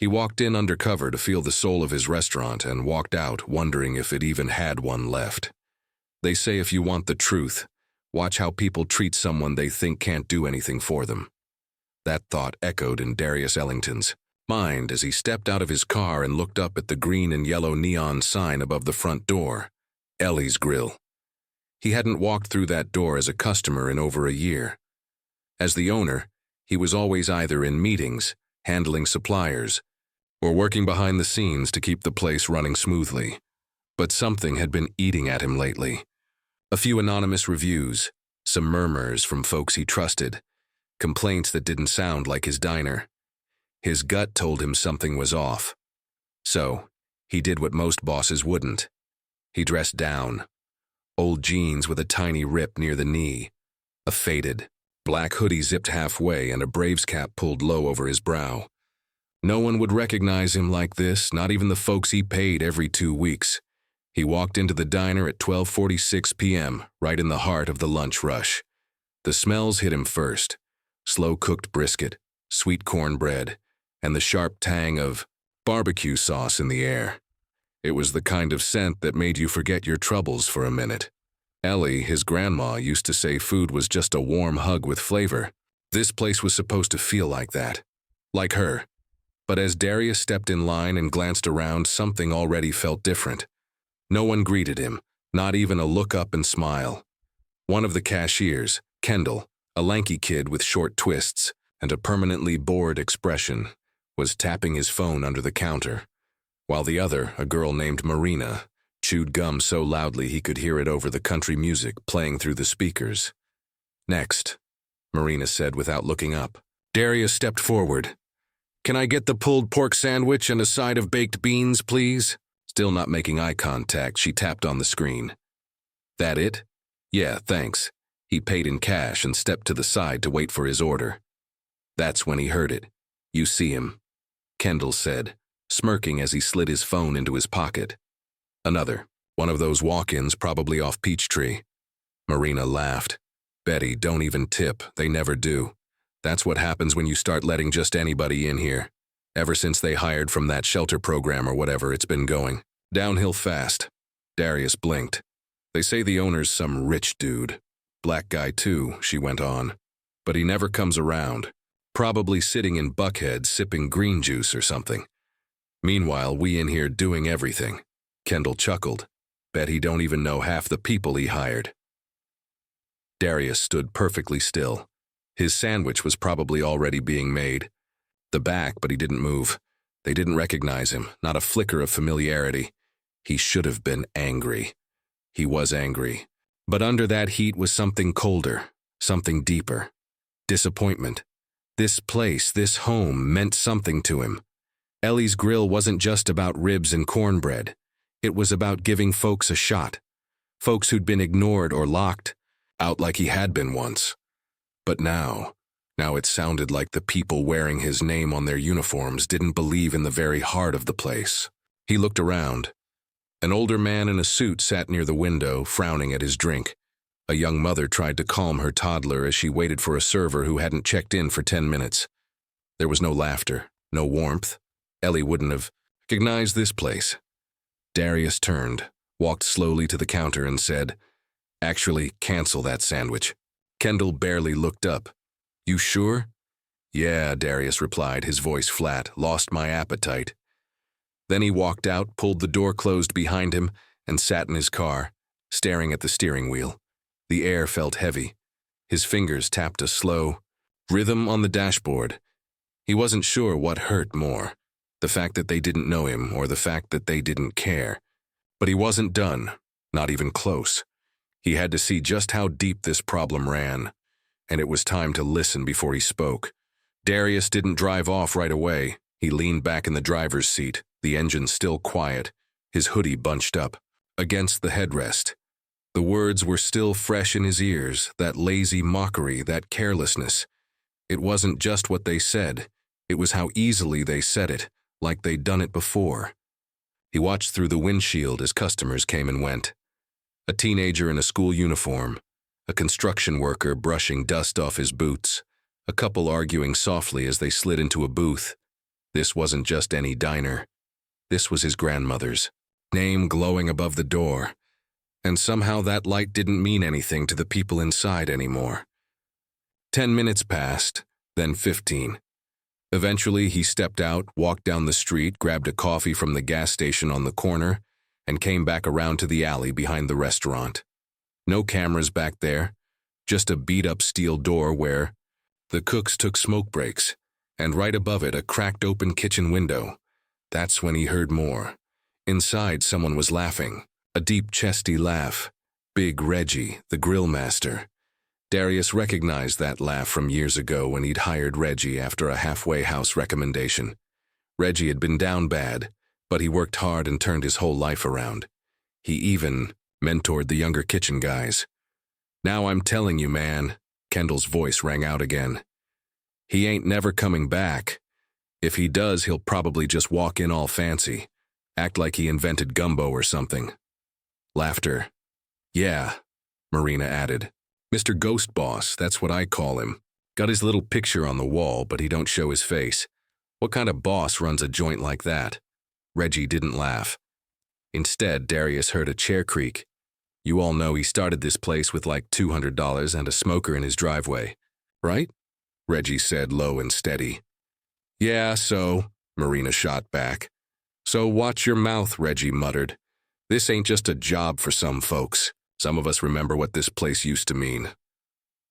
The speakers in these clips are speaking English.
He walked in undercover to feel the soul of his restaurant and walked out wondering if it even had one left. They say if you want the truth, watch how people treat someone they think can't do anything for them. That thought echoed in Darius Ellington's mind as he stepped out of his car and looked up at the green and yellow neon sign above the front door, Ellie's Grill. He hadn't walked through that door as a customer in over a year. As the owner, he was always either in meetings, handling suppliers, or working behind the scenes to keep the place running smoothly. But something had been eating at him lately. A few anonymous reviews, some murmurs from folks he trusted, complaints that didn't sound like his diner. His gut told him something was off. So, he did what most bosses wouldn't. He dressed down. Old jeans with a tiny rip near the knee, a faded, black hoodie zipped halfway and a Braves cap pulled low over his brow. No one would recognize him like this, not even the folks he paid every 2 weeks. He walked into the diner at 12:46 p.m., right in the heart of the lunch rush. The smells hit him first: slow-cooked brisket, sweet cornbread, and the sharp tang of barbecue sauce in the air. It was the kind of scent that made you forget your troubles for a minute. Ellie, his grandma, used to say food was just a warm hug with flavor. This place was supposed to feel like that. Like her. But as Darius stepped in line and glanced around, something already felt different. No one greeted him, not even a look up and smile. One of the cashiers, Kendall, a lanky kid with short twists and a permanently bored expression, was tapping his phone under the counter, while the other, a girl named Marina, chewed gum so loudly he could hear it over the country music playing through the speakers. "Next," Marina said without looking up. Darius stepped forward. "Can I get the pulled pork sandwich and a side of baked beans, please?" Still not making eye contact, she tapped on the screen. "That it?" "Yeah, thanks." He paid in cash and stepped to the side to wait for his order. That's when he heard it. "You see him," Kendall said, smirking as he slid his phone into his pocket. "Another. One of those walk-ins, probably off Peachtree." Marina laughed. "Betty, don't even tip. They never do. That's what happens when you start letting just anybody in here. Ever since they hired from that shelter program or whatever, it's been going downhill fast." Darius blinked. "They say the owner's some rich dude. Black guy too," she went on. "But he never comes around. Probably sitting in Buckhead sipping green juice or something. Meanwhile, we in here doing everything." Kendall chuckled. "Bet he don't even know half the people he hired." Darius stood perfectly still. His sandwich was probably already being made. The back, but he didn't move. They didn't recognize him, not a flicker of familiarity. He should have been angry. He was angry. But under that heat was something colder, something deeper. Disappointment. This place, this home, meant something to him. Ellie's Grill wasn't just about ribs and cornbread. It was about giving folks a shot. Folks who'd been ignored or locked out like he had been once. But now it sounded like the people wearing his name on their uniforms didn't believe in the very heart of the place. He looked around. An older man in a suit sat near the window, frowning at his drink. A young mother tried to calm her toddler as she waited for a server who hadn't checked in for 10 minutes. There was no laughter, no warmth. Ellie wouldn't have recognized this place. Darius turned, walked slowly to the counter and said, "Actually, cancel that sandwich." Kendall barely looked up. "You sure?" "Yeah," Darius replied, his voice flat. "Lost my appetite." Then he walked out, pulled the door closed behind him, and sat in his car, staring at the steering wheel. The air felt heavy. His fingers tapped a slow rhythm on the dashboard. He wasn't sure what hurt more, the fact that they didn't know him or the fact that they didn't care. But he wasn't done, not even close. He had to see just how deep this problem ran, and it was time to listen before he spoke. Darius didn't drive off right away. He leaned back in the driver's seat, the engine still quiet, his hoodie bunched up against the headrest. The words were still fresh in his ears, that lazy mockery, that carelessness. It wasn't just what they said, it was how easily they said it, like they'd done it before. He watched through the windshield as customers came and went. A teenager in a school uniform, a construction worker brushing dust off his boots, a couple arguing softly as they slid into a booth. This wasn't just any diner. This was his grandmother's, name glowing above the door. And somehow that light didn't mean anything to the people inside anymore. 10 minutes passed, then 15. Eventually, he stepped out, walked down the street, grabbed a coffee from the gas station on the corner, and came back around to the alley behind the restaurant. No cameras back there, just a beat-up steel door where the cooks took smoke breaks, and right above it a cracked open kitchen window. That's when he heard more. Inside, someone was laughing, a deep, chesty laugh. Big Reggie, the grill master. Darius recognized that laugh from years ago when he'd hired Reggie after a halfway house recommendation. Reggie had been down bad, but he worked hard and turned his whole life around. He even mentored the younger kitchen guys. "Now I'm telling you, man," Kendall's voice rang out again. "He ain't never coming back. If he does, he'll probably just walk in all fancy, act like he invented gumbo or something." Laughter. "Yeah," Marina added. "Mr. Ghost Boss, that's what I call him. Got his little picture on the wall, but he don't show his face. What kind of boss runs a joint like that?" Reggie didn't laugh. Instead, Darius heard a chair creak. "You all know he started this place with like $200 and a smoker in his driveway, right?" Reggie said low and steady. "Yeah, so," Marina shot back. "So watch your mouth," Reggie muttered. "This ain't just a job for some folks. Some of us remember what this place used to mean."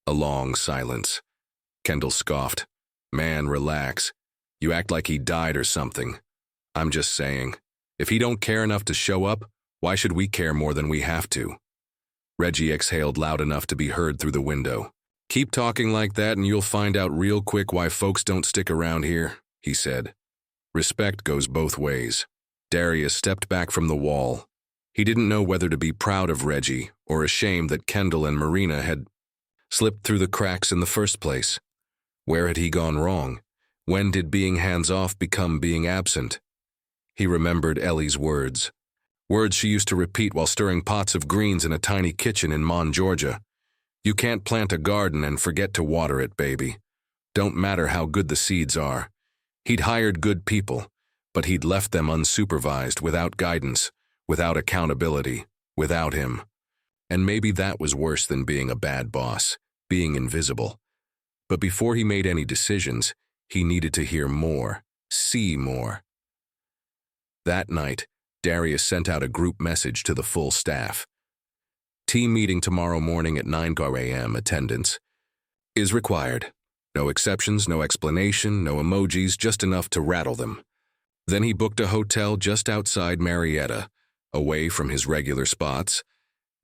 A long silence. Kendall scoffed. "Man, relax. You act like he died or something. I'm just saying, if he don't care enough to show up, why should we care more than we have to?" Reggie exhaled loud enough to be heard through the window. "Keep talking like that and you'll find out real quick why folks don't stick around here," he said. Respect goes both ways. Darius stepped back from the wall. He didn't know whether to be proud of Reggie or ashamed that Kendall and Marina had slipped through the cracks in the first place. Where had he gone wrong? When did being hands-off become being absent? He remembered Ellie's words. Words she used to repeat while stirring pots of greens in a tiny kitchen in Mon, Georgia. "You can't plant a garden and forget to water it, baby. Don't matter how good the seeds are." He'd hired good people, but he'd left them unsupervised, without guidance, without accountability, without him. And maybe that was worse than being a bad boss, being invisible. But before he made any decisions, he needed to hear more, see more. That night, Darius sent out a group message to the full staff. "Team meeting tomorrow morning at 9 a.m. Attendance is required. No exceptions, no explanation, no emojis, just enough to rattle them." Then he booked a hotel just outside Marietta, away from his regular spots,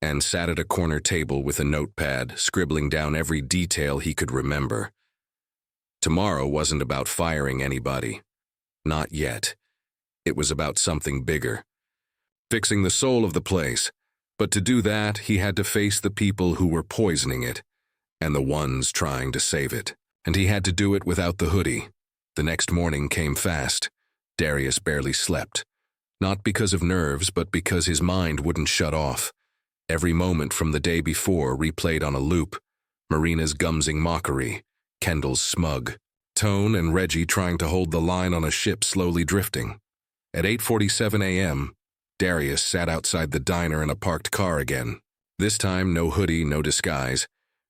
and sat at a corner table with a notepad, scribbling down every detail he could remember. Tomorrow wasn't about firing anybody. Not yet. It was about something bigger. Fixing the soul of the place. But to do that, he had to face the people who were poisoning it, and the ones trying to save it. And he had to do it without the hoodie. The next morning came fast. Darius barely slept. Not because of nerves, but because his mind wouldn't shut off. Every moment from the day before replayed on a loop. Marina's gumsing mockery, Kendall's smug tone, and Reggie trying to hold the line on a ship slowly drifting. At 8:47 a.m., Darius sat outside the diner in a parked car again. This time, no hoodie, no disguise.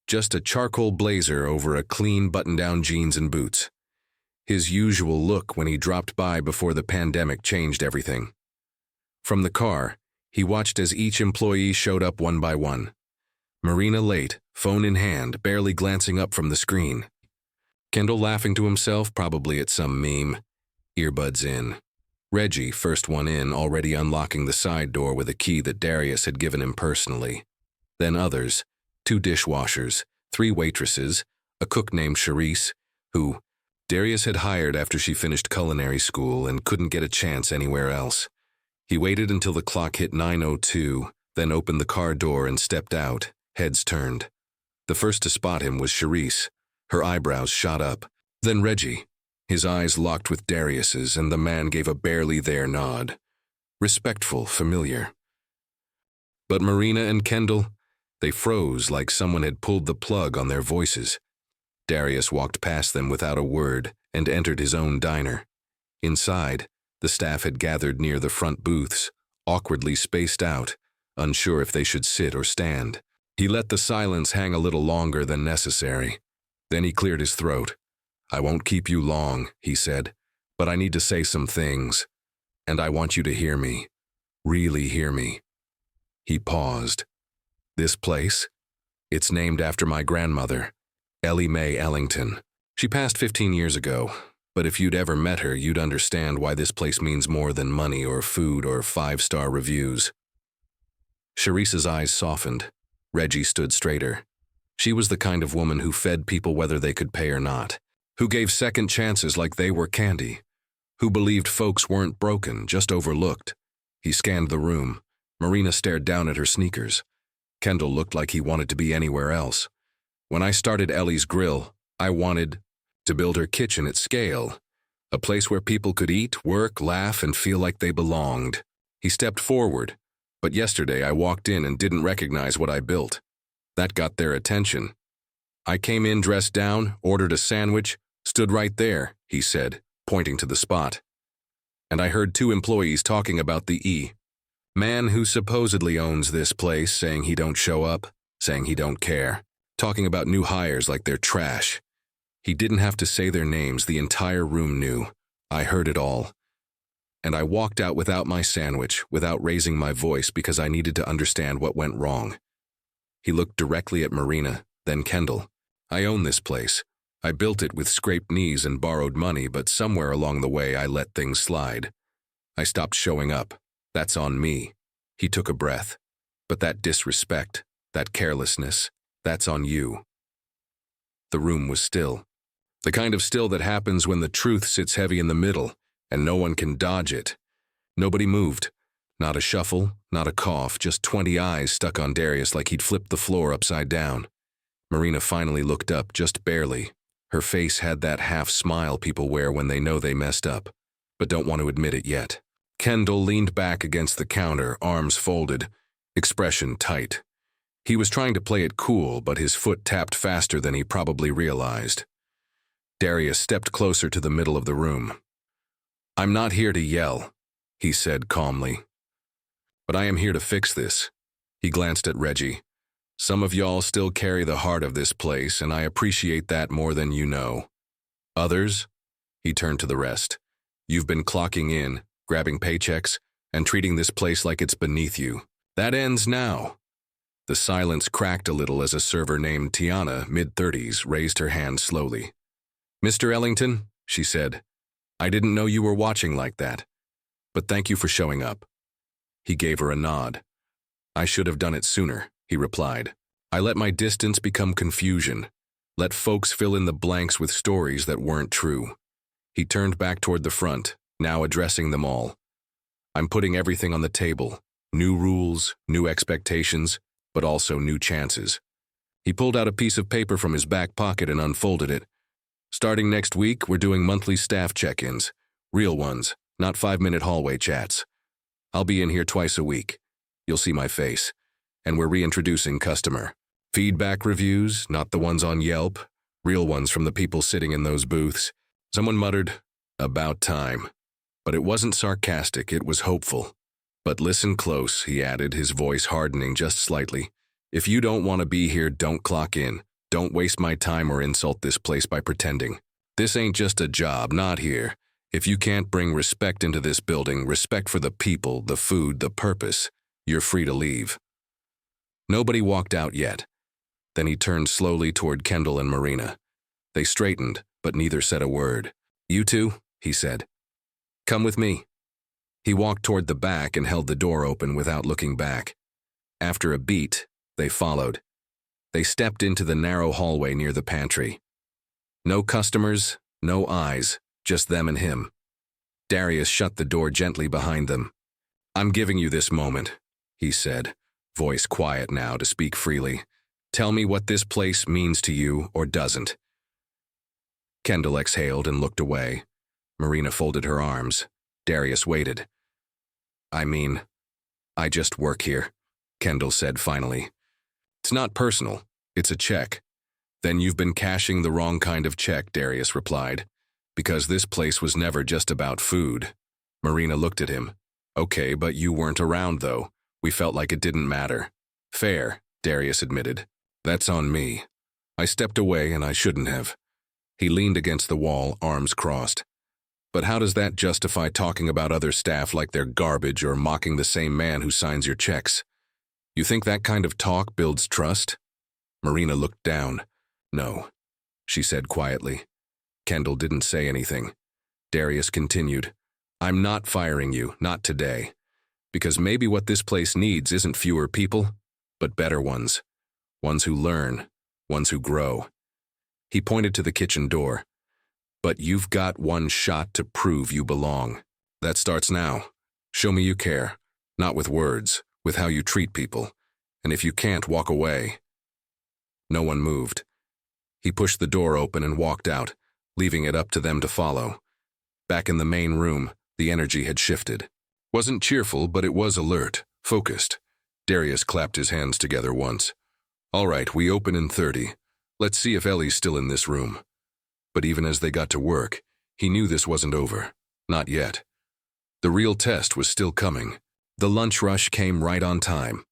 Just a charcoal blazer over a clean button-down jeans and boots. His usual look when he dropped by before the pandemic changed everything. From the car, he watched as each employee showed up one by one. Marina late, phone in hand, barely glancing up from the screen. Kendall laughing to himself, probably at some meme. Earbuds in. Reggie, first one in, already unlocking the side door with a key that Darius had given him personally. Then others, 2 dishwashers, 3 waitresses, a cook named Charisse, who Darius had hired after she finished culinary school and couldn't get a chance anywhere else. He waited until the clock hit 9:02, then opened the car door and stepped out, heads turned. The first to spot him was Charisse. Her eyebrows shot up. Then Reggie. His eyes locked with Darius's, and the man gave a barely there nod. Respectful, familiar. But Marina and Kendall, they froze like someone had pulled the plug on their voices. Darius walked past them without a word and entered his own diner. Inside, the staff had gathered near the front booths, awkwardly spaced out, unsure if they should sit or stand. He let the silence hang a little longer than necessary. Then he cleared his throat. "I won't keep you long," he said, "but I need to say some things, and I want you to hear me. Really hear me." He paused. "This place? It's named after my grandmother, Ellie Mae Ellington. She passed 15 years ago, but if you'd ever met her, you'd understand why this place means more than money or food or 5-star reviews." Sharice's eyes softened. Reggie stood straighter. She was the kind of woman who fed people whether they could pay or not, who gave second chances like they were candy, who believed folks weren't broken, just overlooked. He scanned the room. Marina stared down at her sneakers. Kendall looked like he wanted to be anywhere else. "When I started Ellie's Grill, I wanted to build her kitchen at scale, a place where people could eat, work, laugh, and feel like they belonged." He stepped forward, but yesterday I walked in and didn't recognize what I built. That got their attention. "I came in dressed down, ordered a sandwich, stood right there," he said, pointing to the spot. "And I heard 2 employees talking about the man who supposedly owns this place, saying he don't show up, saying he don't care, talking about new hires like they're trash. He didn't have to say their names, the entire room knew. I heard it all. And I walked out without my sandwich, without raising my voice because I needed to understand what went wrong." He looked directly at Marina, then Kendall. "I own this place. I built it with scraped knees and borrowed money, but somewhere along the way I let things slide. I stopped showing up. That's on me." He took a breath. "But that disrespect, that carelessness, that's on you." The room was still. The kind of still that happens when the truth sits heavy in the middle, and no one can dodge it. Nobody moved. Not a shuffle, not a cough, just 20 eyes stuck on Darius like he'd flipped the floor upside down. Marina finally looked up, just barely. Her face had that half-smile people wear when they know they messed up, but don't want to admit it yet. Kendall leaned back against the counter, arms folded, expression tight. He was trying to play it cool, but his foot tapped faster than he probably realized. Darius stepped closer to the middle of the room. "I'm not here to yell," he said calmly. "But I am here to fix this." He glanced at Reggie. "Some of y'all still carry the heart of this place, and I appreciate that more than you know. Others," he turned to the rest, "you've been clocking in, grabbing paychecks, and treating this place like it's beneath you. That ends now." The silence cracked a little as a server named Tiana, mid-30s, raised her hand slowly. "Mr. Ellington," she said, "I didn't know you were watching like that, but thank you for showing up." He gave her a nod. "I should have done it sooner," he replied. "I let my distance become confusion, let folks fill in the blanks with stories that weren't true." He turned back toward the front, now addressing them all. "I'm putting everything on the table, new rules, new expectations, but also new chances." He pulled out a piece of paper from his back pocket and unfolded it. "Starting next week, we're doing monthly staff check-ins, real ones, not 5-minute hallway chats. I'll be in here twice a week. You'll see my face. And we're reintroducing customer feedback reviews, not the ones on Yelp, real ones from the people sitting in those booths." Someone muttered, "About time." But it wasn't sarcastic, it was hopeful. "But listen close," he added, his voice hardening just slightly. "If you don't want to be here, don't clock in. Don't waste my time or insult this place by pretending. This ain't just a job, not here. If you can't bring respect into this building, respect for the people, the food, the purpose, you're free to leave." Nobody walked out yet. Then he turned slowly toward Kendall and Marina. They straightened, but neither said a word. "You two," he said. "Come with me." He walked toward the back and held the door open without looking back. After a beat, they followed. They stepped into the narrow hallway near the pantry. No customers, no eyes, just them and him. Darius shut the door gently behind them. "I'm giving you this moment," he said, voice quiet now to speak freely. "Tell me what this place means to you or doesn't." Kendall exhaled and looked away. Marina folded her arms. Darius waited. I just work here," Kendall said finally. "It's not personal. It's a check." "Then you've been cashing the wrong kind of check," Darius replied. Because this place was never just about food. Marina looked at him. Okay, but you weren't around, though. We felt like it didn't matter. Fair, Darius admitted. That's on me. I stepped away and I shouldn't have. He leaned against the wall, arms crossed. But how does that justify talking about other staff like they're garbage or mocking the same man who signs your checks? You think that kind of talk builds trust? Marina looked down. No, she said quietly. Kendall didn't say anything. Darius continued. I'm not firing you, not today. Because maybe what this place needs isn't fewer people, but better ones. Ones who learn, ones who grow. He pointed to the kitchen door. But you've got one shot to prove you belong. That starts now. Show me you care. Not with words, with how you treat people. And if you can't, walk away. No one moved. He pushed the door open and walked out, leaving it up to them to follow. Back in the main room, the energy had shifted. Wasn't cheerful, but it was alert, focused. Darius clapped his hands together once. All right, we open in 30. Let's see if Ellie's still in this room. But even as they got to work, he knew this wasn't over. Not yet. The real test was still coming. The lunch rush came right on time.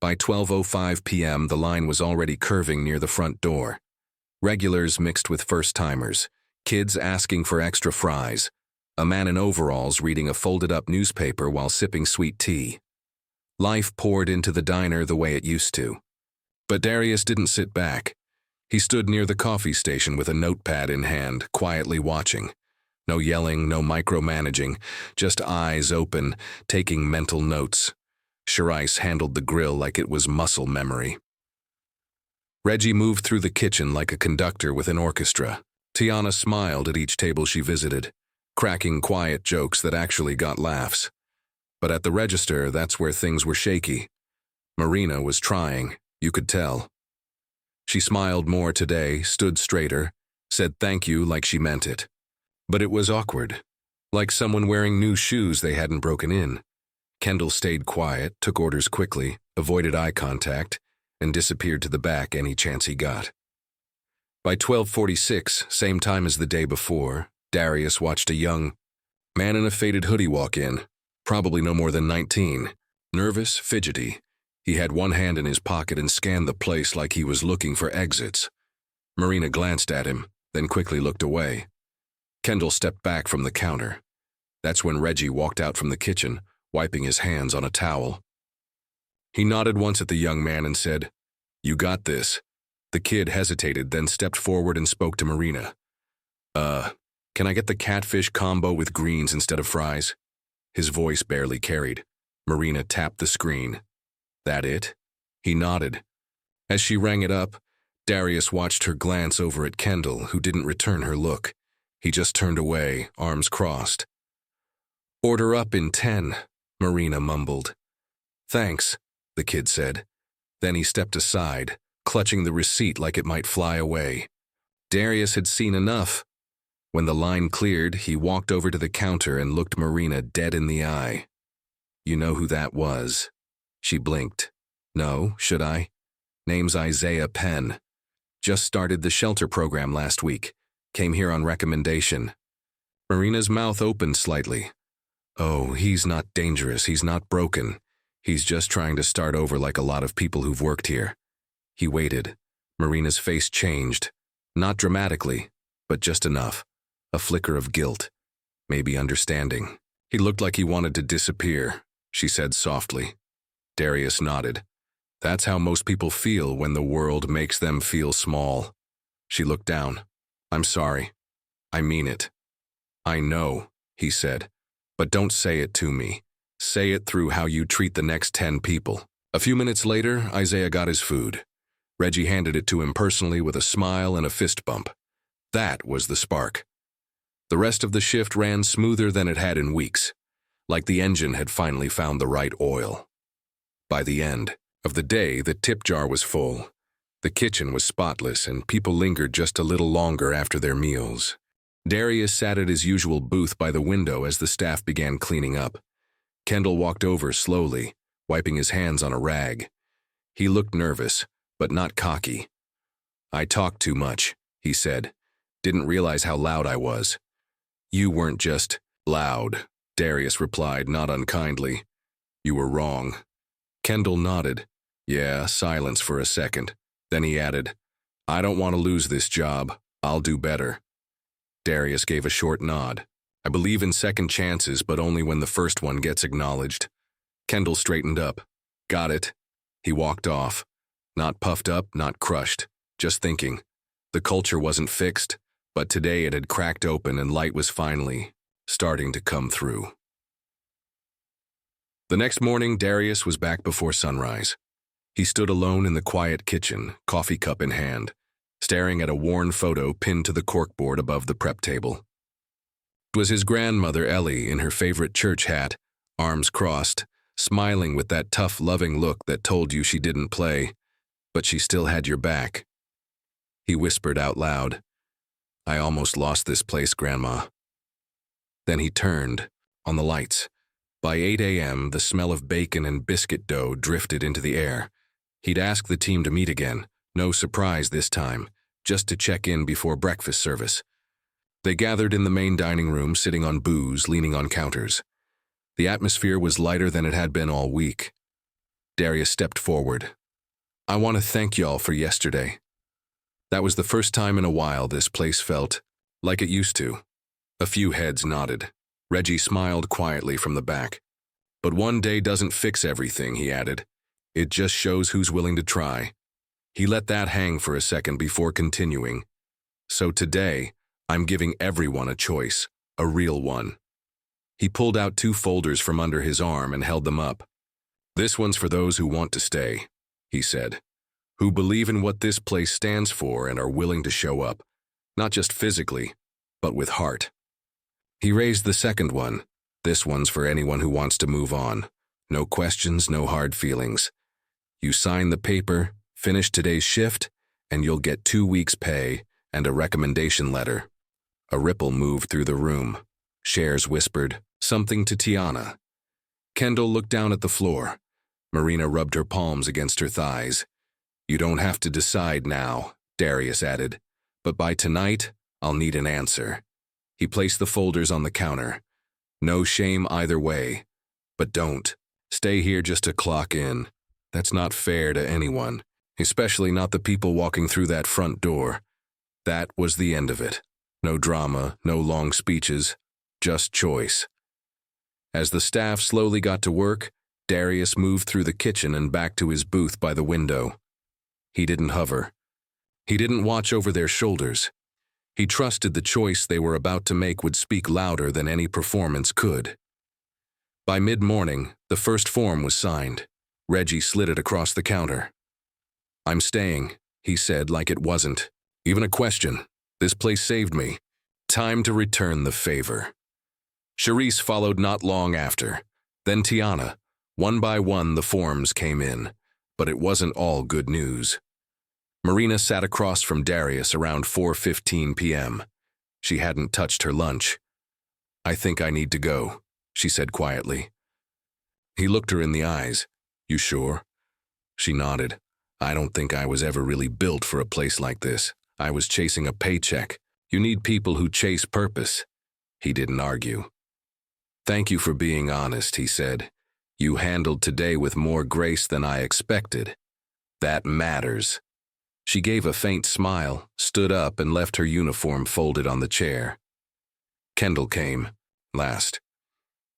By 12:05 p.m., the line was already curving near the front door. Regulars mixed with first-timers, kids asking for extra fries, a man in overalls reading a folded-up newspaper while sipping sweet tea. Life poured into the diner the way it used to. But Darius didn't sit back. He stood near the coffee station with a notepad in hand, quietly watching. No yelling, no micromanaging, just eyes open, taking mental notes. Charisse handled the grill like it was muscle memory. Reggie moved through the kitchen like a conductor with an orchestra. Tiana smiled at each table she visited, cracking quiet jokes that actually got laughs. But at the register, that's where things were shaky. Marina was trying, you could tell. She smiled more today, stood straighter, said thank you like she meant it. But it was awkward, like someone wearing new shoes they hadn't broken in. Kendall stayed quiet, took orders quickly, avoided eye contact, and disappeared to the back any chance he got. By 12:46, same time as the day before, Darius watched a young man in a faded hoodie walk in, probably no more than 19. Nervous, fidgety. He had one hand in his pocket and scanned the place like he was looking for exits. Marina glanced at him, then quickly looked away. Kendall stepped back from the counter. That's when Reggie walked out from the kitchen, wiping his hands on a towel. He nodded once at the young man and said, "You got this." The kid hesitated, then stepped forward and spoke to Marina. Can I get the catfish combo with greens instead of fries?" His voice barely carried. Marina tapped the screen. That it? He nodded. As she rang it up, Darius watched her glance over at Kendall, who didn't return her look. He just turned away, arms crossed. "Order up in 10, Marina mumbled. "Thanks," the kid said. Then he stepped aside, clutching the receipt like it might fly away. Darius had seen enough. When the line cleared, he walked over to the counter and looked Marina dead in the eye. "You know who that was?" She blinked. "No, should I?" "Name's Isaiah Penn. Just started the shelter program last week. Came here on recommendation." Marina's mouth opened slightly. "Oh, he's not dangerous, he's not broken. He's just trying to start over like a lot of people who've worked here." He waited. Marina's face changed. Not dramatically, but just enough. A flicker of guilt. Maybe understanding. "He looked like he wanted to disappear," she said softly. Darius nodded. "That's how most people feel when the world makes them feel small." She looked down. "I'm sorry. I mean it." "I know," he said. "But don't say it to me. Say it through how you treat the next 10 people." A few minutes later, Isaiah got his food. Reggie handed it to him personally with a smile and a fist bump. That was the spark. The rest of the shift ran smoother than it had in weeks, like the engine had finally found the right oil. By the end of the day, the tip jar was full. The kitchen was spotless, and people lingered just a little longer after their meals. Darius sat at his usual booth by the window as the staff began cleaning up. Kendall walked over slowly, wiping his hands on a rag. He looked nervous, but not cocky. "I talked too much," he said. "Didn't realize how loud I was." You weren't just loud, Darius replied, not unkindly. You were wrong. Kendall nodded. Yeah, silence for a second. Then he added, I don't want to lose this job. I'll do better. Darius gave a short nod. I believe in second chances, but only when the first one gets acknowledged. Kendall straightened up. Got it. He walked off. Not puffed up, not crushed. Just thinking. The culture wasn't fixed, but today it had cracked open and light was finally starting to come through. The next morning, Darius was back before sunrise. He stood alone in the quiet kitchen, coffee cup in hand, staring at a worn photo pinned to the corkboard above the prep table. It was his grandmother, Ellie, in her favorite church hat, arms crossed, smiling with that tough, loving look that told you she didn't play, but she still had your back. He whispered out loud, I almost lost this place, Grandma. Then he turned on the lights. By 8 a.m., the smell of bacon and biscuit dough drifted into the air. He'd asked the team to meet again, no surprise this time, just to check in before breakfast service. They gathered in the main dining room, sitting on booze, leaning on counters. The atmosphere was lighter than it had been all week. Darius stepped forward. I want to thank y'all for yesterday. That was the first time in a while this place felt like it used to. A few heads nodded. Reggie smiled quietly from the back. But one day doesn't fix everything, he added. It just shows who's willing to try. He let that hang for a second before continuing. So today, I'm giving everyone a choice, a real one. He pulled out 2 folders from under his arm and held them up. This one's for those who want to stay, he said, who believe in what this place stands for and are willing to show up, not just physically, but with heart. He raised the second one. This one's for anyone who wants to move on. No questions, no hard feelings. You sign the paper, finish today's shift, and you'll get 2 weeks' pay and a recommendation letter. A ripple moved through the room. Shares whispered something to Tiana. Kendall looked down at the floor. Marina rubbed her palms against her thighs. You don't have to decide now, Darius added, but by tonight, I'll need an answer. He placed the folders on the counter. No shame either way, but don't stay here just to clock in. That's not fair to anyone, especially not the people walking through that front door. That was the end of it. No drama, no long speeches, just choice. As the staff slowly got to work, Darius moved through the kitchen and back to his booth by the window. He didn't hover. He didn't watch over their shoulders. He trusted the choice they were about to make would speak louder than any performance could. By mid-morning, the first form was signed. Reggie slid it across the counter. I'm staying, he said like it wasn't even a question. This place saved me. Time to return the favor. Charisse followed not long after. Then Tiana. One by one the forms came in, but it wasn't all good news. Marina sat across from Darius around 4:15 p.m. She hadn't touched her lunch. I think I need to go, she said quietly. He looked her in the eyes. You sure? She nodded. I don't think I was ever really built for a place like this. I was chasing a paycheck. You need people who chase purpose. He didn't argue. Thank you for being honest, he said. You handled today with more grace than I expected. That matters. She gave a faint smile, stood up, and left her uniform folded on the chair. Kendall came, last.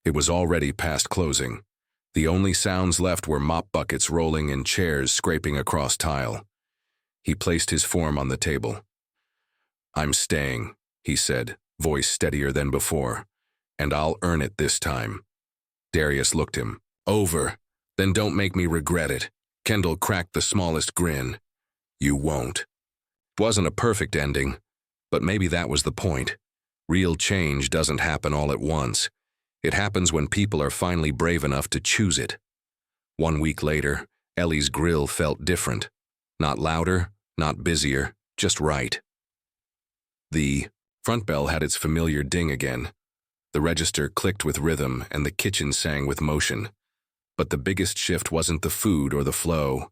It was already past closing. The only sounds left were mop buckets rolling and chairs scraping across tile. He placed his form on the table. I'm staying, he said, voice steadier than before. And I'll earn it this time. Darius looked him. Over. Then don't make me regret it. Kendall cracked the smallest grin. You won't. It wasn't a perfect ending, but maybe that was the point. Real change doesn't happen all at once. It happens when people are finally brave enough to choose it. 1 week later, Ellie's grill felt different. Not louder, not busier, just right. The front bell had its familiar ding again. The register clicked with rhythm and the kitchen sang with motion. But the biggest shift wasn't the food or the flow.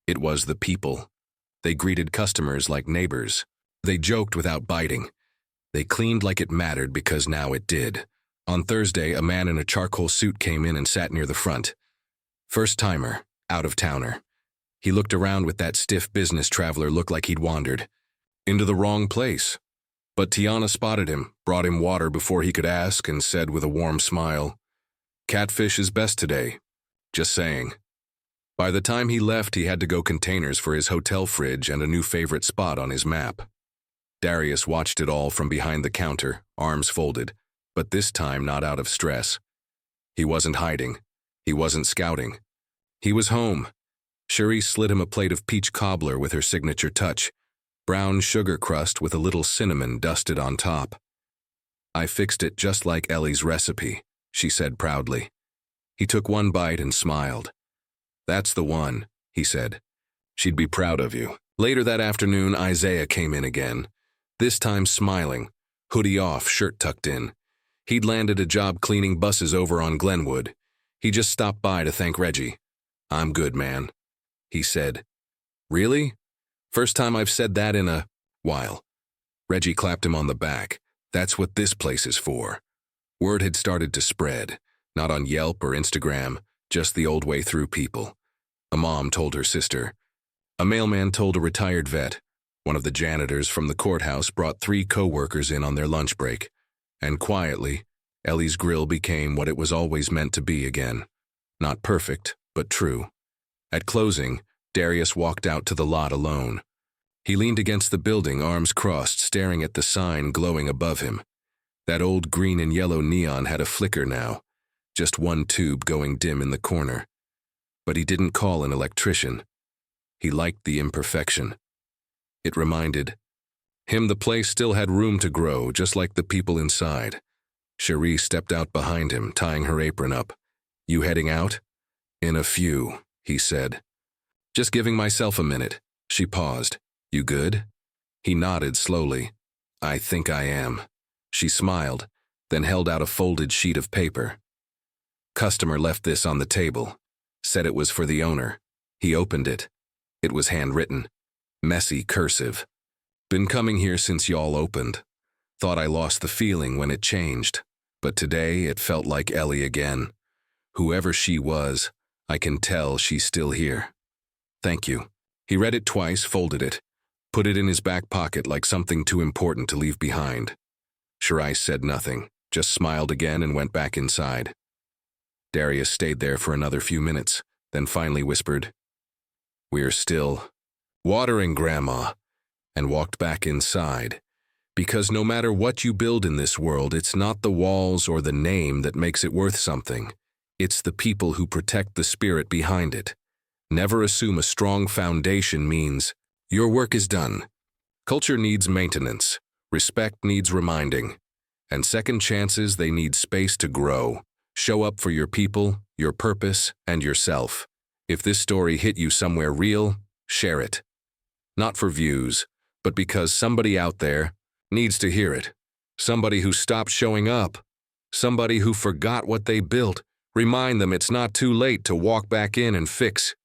It was the people. They greeted customers like neighbors. They joked without biting. They cleaned like it mattered because now it did. On Thursday, a man in a charcoal suit came in and sat near the front. First-timer, out-of-towner. He looked around with that stiff business traveler look like he'd wandered. Into the wrong place. But Tiana spotted him, brought him water before he could ask, and said with a warm smile, "Catfish is best today. Just saying." By the time he left, he had to go containers for his hotel fridge and a new favorite spot on his map. Darius watched it all from behind the counter, arms folded, but this time not out of stress. He wasn't hiding. He wasn't scouting. He was home. Cherie slid him a plate of peach cobbler with her signature touch, brown sugar crust with a little cinnamon dusted on top. "I fixed it just like Ellie's recipe," she said proudly. He took one bite and smiled. "That's the one," he said. "She'd be proud of you." Later that afternoon, Isaiah came in again, this time smiling, hoodie off, shirt tucked in. He'd landed a job cleaning buses over on Glenwood. He just stopped by to thank Reggie. "I'm good, man," he said. "Really? First time I've said that in a while." Reggie clapped him on the back. "That's what this place is for." Word had started to spread, not on Yelp or Instagram, just the old way through people. A mom told her sister. A mailman told a retired vet. One of the janitors from the courthouse brought 3 co-workers in on their lunch break. And quietly, Ellie's grill became what it was always meant to be again. Not perfect, but true. At closing, Darius walked out to the lot alone. He leaned against the building, arms crossed, staring at the sign glowing above him. That old green and yellow neon had a flicker now, just one tube going dim in the corner. But he didn't call an electrician. He liked the imperfection. It reminded him the place still had room to grow, just like the people inside. Cherie stepped out behind him, tying her apron up. "You heading out?" "In a few," he said. "Just giving myself a minute." She paused. "You good?" He nodded slowly. "I think I am." She smiled, then held out a folded sheet of paper. "Customer left this on the table. Said it was for the owner." He opened it. It was handwritten. Messy cursive. "Been coming here since y'all opened. Thought I lost the feeling when it changed. But today it felt like Ellie again. Whoever she was, I can tell she's still here. Thank you." He read it twice, folded it, put it in his back pocket like something too important to leave behind. Cherie said nothing, just smiled again and went back inside. Darius stayed there for another few minutes, then finally whispered, "We're still watering, Grandma," and walked back inside. Because no matter what you build in this world, it's not the walls or the name that makes it worth something. It's the people who protect the spirit behind it. Never assume a strong foundation means your work is done. Culture needs maintenance. Respect needs reminding. And second chances, they need space to grow. Show up for your people, your purpose, and yourself. If this story hit you somewhere real, share it. Not for views, but because somebody out there needs to hear it. Somebody who stopped showing up. Somebody who forgot what they built. Remind them it's not too late to walk back in and fix